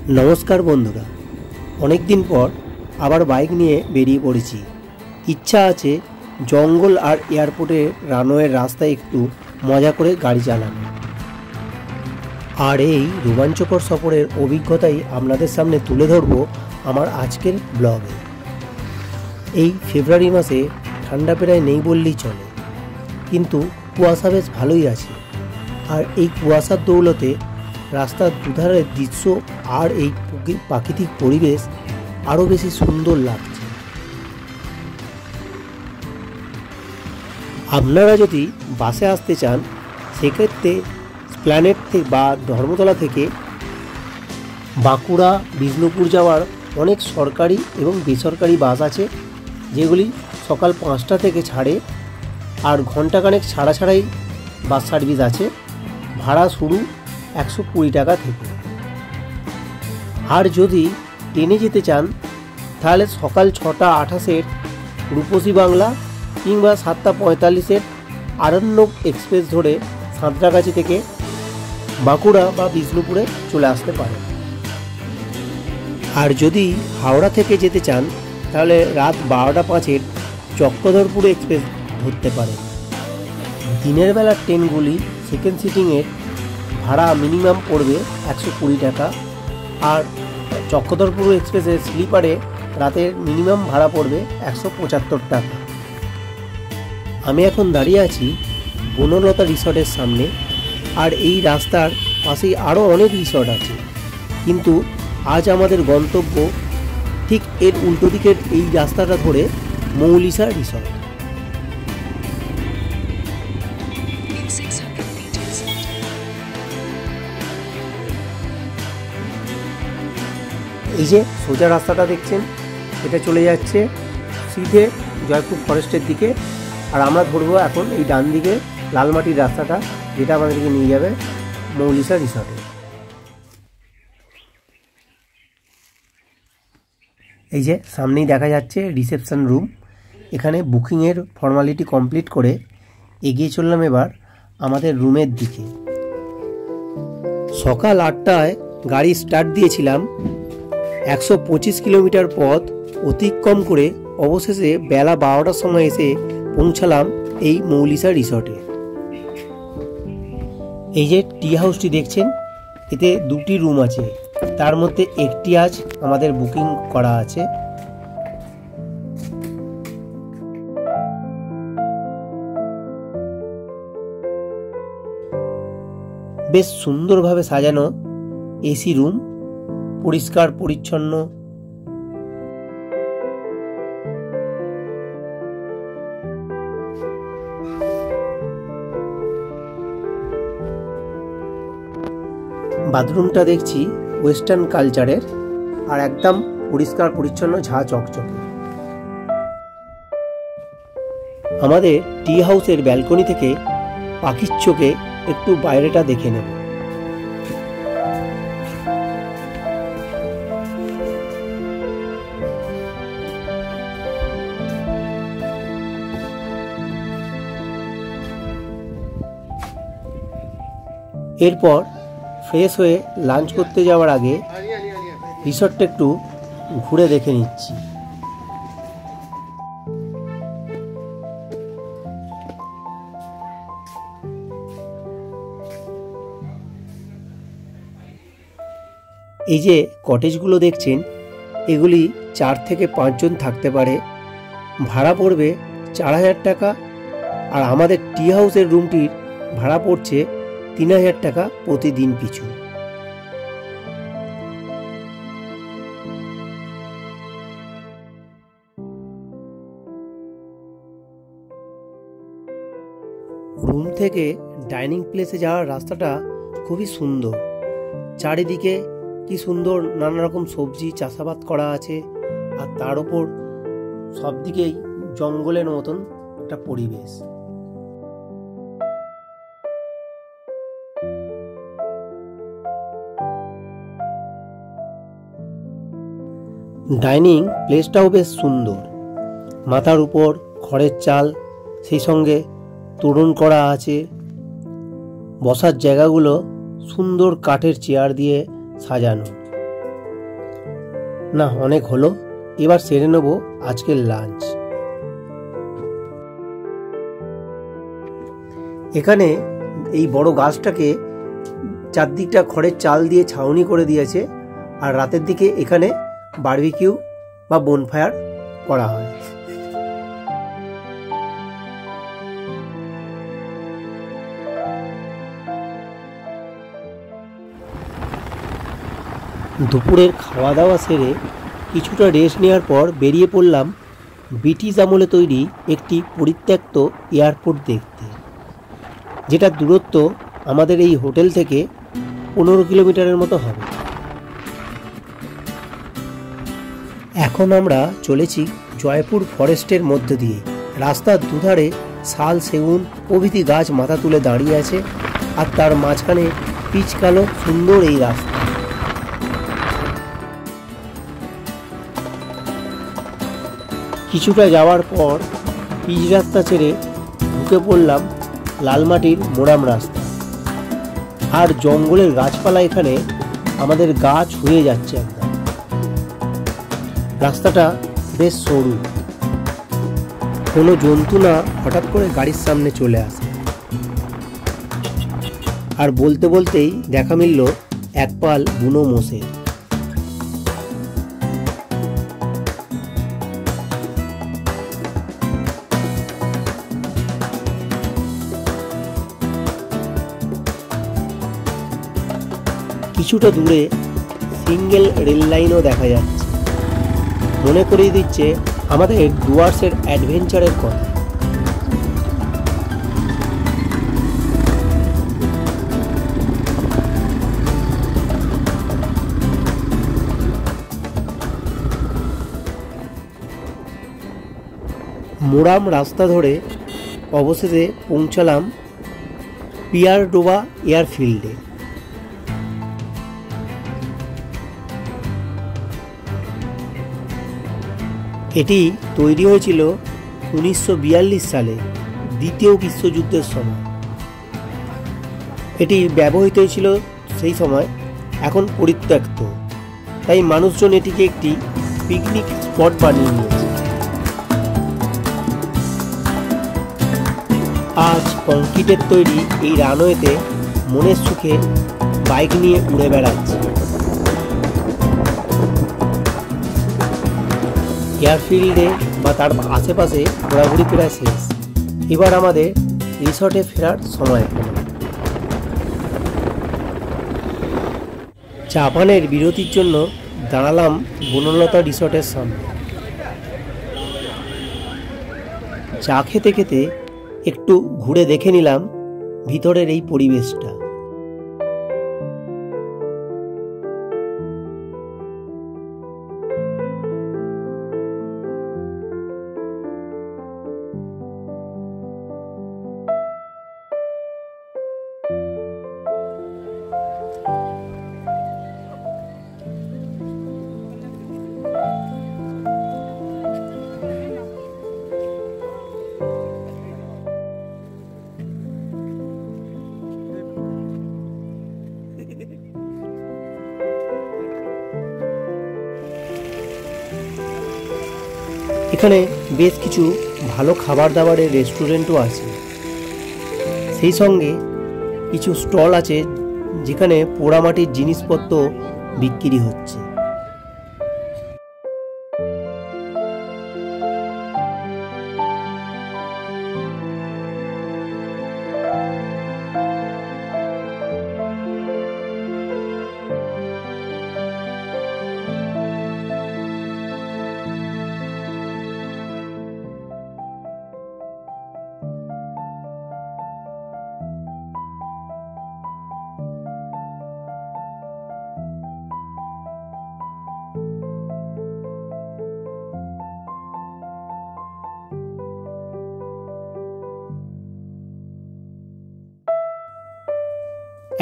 नमस्कार बंधुरा, अनेक दिन पर आबार बाइक निये बेरिये पड़ेछि। इच्छा आछे जंगल और एयरपोर्टेर रानवेर रास्ताय एकटू मजा करे गाड़ी चालानो और एई रोमांचकर सफरेर अभिज्ञताई आपनादेर सामने तुले धरबो आमार आजकेर ब्लगे। एई फेब्रुआरी मासे ठांडा प्राय नेই बोललेই चले, किन्तु कुयाशा बेश भालोई आछे और एई कुयाशार दौलते रास्तार दुधारेर दृश्य और এই প্রাকৃতিক পরিবেশ আরো বেশি সুন্দর লাগছে। আপনারা যদি বাসে আসতে চান সেক্ষেত্রে প্ল্যানেট থেকে বা ধর্মতলা থেকে বাঁকুড়া বিষ্ণুপুর যাওয়ার অনেক সরকারি এবং বেসরকারি বাস আছে, যেগুলি সকাল 5টা থেকে ছাড়ে আর ঘন্টাখানেক ছাড়া ছাড়াই বাস সার্ভিস আছে। ভাড়া শুরু 120 টাকা থেকে। আর যদি ট্রেনে যেতে চান তাহলে সকাল 6টা 28-এর রূপসী বাংলা কিংবা 7টা 45-এর আরণ্যক এক্সপ্রেস ধরে সাঁতরাগাছি থেকে বাঁকুড়া বা বিষ্ণুপুরে চলে আসতে পারেন। আর যদি হাওড়া থেকে যেতে চান তাহলে রাত 12টা 5-এর চক্রধরপুর এক্সপ্রেস ধরতে পারেন। দিনের বেলার ট্রেনগুলি সেকেন্ড সিটিংয়ের ভাড়া মিনিমাম পড়বে 120 টাকা আর চক্রধরপুর এক্সপ্রেসের স্লিপারে রাতের মিনিমাম ভাড়া পড়বে 175 টাকা। আমি এখন দাঁড়িয়ে আছি বনলতা রিসর্টের সামনে, আর এই রাস্তার পাশেই আরও অনেক রিসর্ট আছে, কিন্তু আজ আমাদের গন্তব্য ঠিক এর উল্টো দিকের এই রাস্তাটা ধরে মৌলিসা রিসর্ট। এই যে সোজা রাস্তাটা দেখছেন, এটা চলে যাচ্ছে সিধে জয়পুর ফরেস্টের দিকে, আর আমরা ধরবো এখন এই ডান দিকে লালমাটির রাস্তাটা, যেটা আমাদেরকে নিয়ে যাবে মৌলিসা রিসর্টে। এই যে সামনেই দেখা যাচ্ছে রিসেপশন রুম। এখানে বুকিংয়ের ফর্মালিটি কমপ্লিট করে এগিয়ে চললাম এবার আমাদের রুমের দিকে। সকাল 8টায় গাড়ি স্টার্ট দিয়েছিলাম। 125 কিলোমিটার পথ অতিক্রম করে অবশেষে বেলা 12টার সময় এসে পৌঁছালাম এই মৌলিসা রিসর্টে। এই যে টি হাউসটি দেখছেন, এতে 2টি রুম আছে, তার মধ্যে একটি আজ আমাদের বুকিং করা আছে। বেশ সুন্দরভাবে সাজানো এসি রুম, পরিষ্কার পরিচ্ছন্ন। বাথরুমটা দেখছি ওয়েস্টার্ন কালচারের আর একদম পরিষ্কার পরিচ্ছন্ন, ঝা চকচকে। আমাদের টি হাউসের ব্যালকনি থেকে পাখির চোখে একটু বাইরেটা দেখে নেব। এরপর ফ্রেশ হয়ে লাঞ্চ করতে যাওয়ার আগে রিসর্টটা একটু ঘুরে দেখে নিচ্ছি। এই যে কটেজগুলো দেখছেন, এগুলি 4 থেকে 5 জন থাকতে পারে। ভাড়া পড়বে 4000 টাকা, আর আমাদের টি হাউসের রুমটির ভাড়া পড়ছে 3000 টাকা প্রতিদিন পিছু। রুম থেকে ডাইনিং প্লেসে যাওয়ার রাস্তাটা খুবই সুন্দর। চারিদিকে কি সুন্দর নানা রকম সবজি চাষাবাদ করা আছে, আর তার উপর সব দিকেই জঙ্গলের মতন একটা পরিবেশ। ডাইনিং প্লেসটাও বেশ সুন্দর। মাথার উপর খড়ের চাল, সেই সঙ্গে তোরণ করা আছে। বসার জায়গাগুলো সুন্দর কাঠের চেয়ার দিয়ে সাজানো। না, অনেক হলো, এবার সেরে নেব আজকের লাঞ্চ। এখানে এই বড় গাছটাকে চারদিকটা খড়ের চাল দিয়ে ছাউনি করে দিয়েছে, আর রাতের দিকে এখানে বারবিকিউ বা বনফায়ার করা হয়। দুপুরের খাওয়া দাওয়া সেরে কিছুটা রেস্ট নেওয়ার পর বেরিয়ে পড়লাম ব্রিটিশ আমলে তৈরি একটি পরিত্যক্ত এয়ারপোর্ট দেখতে, যেটা দূরত্ব আমাদের এই হোটেল থেকে 15 কিলোমিটারের মতো হবে। এখন আমরা চলেছি জয়পুর ফরেস্টের মধ্য দিয়ে। রাস্তার দুধারে শাল, সেগুন প্রভৃতি গাছ মাথা তুলে দাঁড়িয়ে আছে, আর তার মাঝখানে পিচ কালো সুন্দর এই রাস্তা। কিছুটা যাওয়ার পর পিচ রাস্তা ছেড়ে ঢুকে পড়লাম লালমাটির মোরাম রাস্তা, আর জঙ্গলের গাছপালা এখানে আমাদের গা ছুঁয়ে যাচ্ছে একদম। রাস্তাটা বেশ সরু, কোনো জন্তু না হঠাৎ করে গাড়ির সামনে চলে আসে, আর বলতে বলতেই দেখা মিলল এক পাল বুনো মোষের। কিছুটা দূরে সিঙ্গেল রেল লাইনও দেখা যাচ্ছে, মনে করিয়ে দিচ্ছে আমাদের ডুয়ার্সের অ্যাডভেঞ্চারের কথা। মোরাম রাস্তা ধরে অবশেষে পৌঁছালাম পিয়ারডোবা এয়ারফিল্ডে। এটি তৈরি হয়েছিল 1942 সালে দ্বিতীয় বিশ্বযুদ্ধের সময়। এটি ব্যবহৃত হয়েছিল সেই সময়, এখন পরিত্যক্ত, তাই মানুষজন এটিকে একটি পিকনিক স্পট বানিয়ে নিয়েছে। আজ কংক্রিটের তৈরি এই রানওয়েতে মনের সুখে বাইক নিয়ে উড়ে বেড়াচ্ছে। এয়ারফিল্ডে বা তার আশেপাশে ঘোরাঘুরি প্রায় শেষ, এবার আমাদের রিসর্টে ফেরার সময়। চা পানের বিরতির জন্য দাঁড়ালাম বনলতা রিসর্টের সামনে। চা খেতে খেতে একটু ঘুরে দেখে নিলাম ভিতরের এই পরিবেশটা। এখানে বেশ কিছু ভালো খাবার দাবারের রেস্টুরেন্টও আছে, সেই সঙ্গে কিছু স্টল আছে যেখানে পোড়ামাটির জিনিসপত্র বিক্রি হচ্ছে।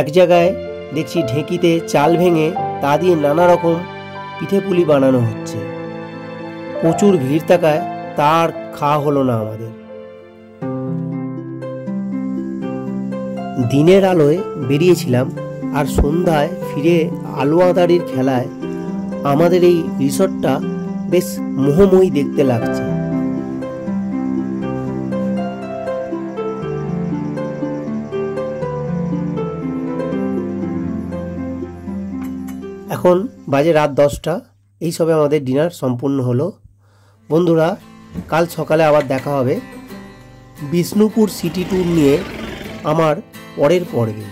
এক জায়গায় দেখছি ঢেঁকিতে চাল ভেঙে তা দিয়ে নানা রকম পিঠেপুলি বানানো হচ্ছে। প্রচুর ভিড় থাকায় তার খাওয়া হলো না আমাদের। দিনের আলোয় বেরিয়েছিলাম, আর সন্ধ্যায় ফিরে আলু আঁধারির খেলায় আমাদের এই রিসর্টটা বেশ মোহময়ী দেখতে লাগছে। এখন বাজে রাত 10টা। এই সবে আমাদের ডিনার সম্পূর্ণ হলো। বন্ধুরা, কাল সকালে আবার দেখা হবে বিষ্ণুপুর সিটি ট্যুর নিয়ে আমার পরের পর্বে।